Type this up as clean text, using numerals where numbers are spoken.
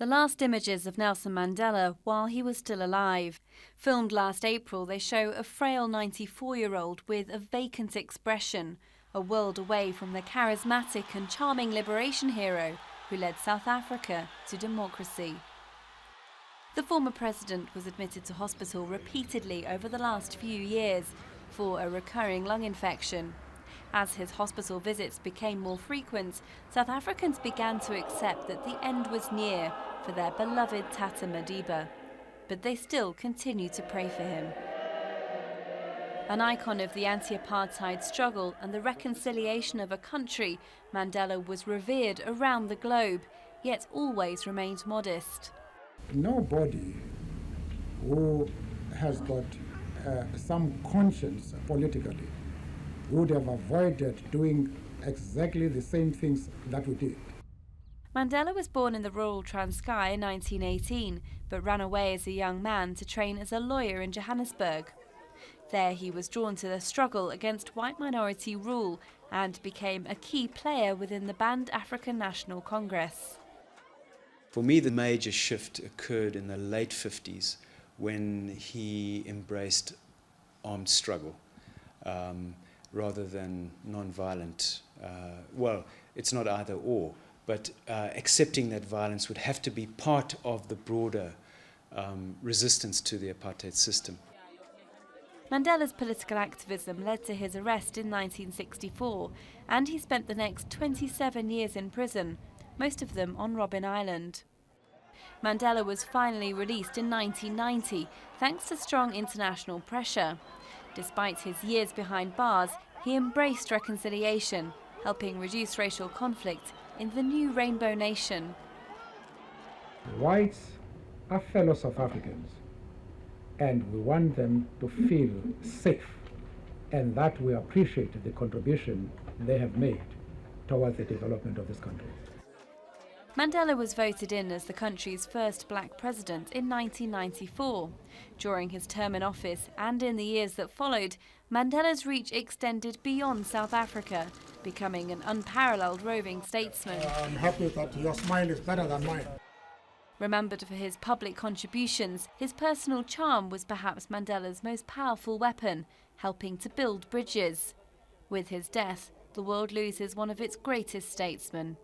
The last images of Nelson Mandela while he was still alive. Filmed last April, they show a frail 94-year-old with a vacant expression, a world away from the charismatic and charming liberation hero who led South Africa to democracy. The former president was admitted to hospital repeatedly over the last few years for a recurring lung infection. As his hospital visits became more frequent, South Africans began to accept that the end was near for their beloved Tata Madiba. But they still continue to pray for him. An icon of the anti-apartheid struggle and the reconciliation of a country, Mandela was revered around the globe, yet always remained modest. Nobody who has got some conscience politically would have avoided doing exactly the same things that we did. Mandela was born in the rural Transkei in 1918, but ran away as a young man to train as a lawyer in Johannesburg. There he was drawn to the struggle against white minority rule and became a key player within the banned African National Congress. For me, the major shift occurred in the late 50s when he embraced armed struggle. Rather than non-violent, well, it's not either or, but accepting that violence would have to be part of the broader resistance to the apartheid system. Mandela's political activism led to his arrest in 1964, and he spent the next 27 years in prison, most of them on Robben Island. Mandela was finally released in 1990, thanks to strong international pressure. Despite his years behind bars, he embraced reconciliation, helping reduce racial conflict in the new Rainbow Nation. Whites are fellow South Africans, and we want them to feel safe, and that we appreciate the contribution they have made towards the development of this country. Mandela was voted in as the country's first black president in 1994. During his term in office and in the years that followed, Mandela's reach extended beyond South Africa, becoming an unparalleled roving statesman. I'm happy that your smile is better than mine. Remembered for his public contributions, his personal charm was perhaps Mandela's most powerful weapon, helping to build bridges. With his death, the world loses one of its greatest statesmen.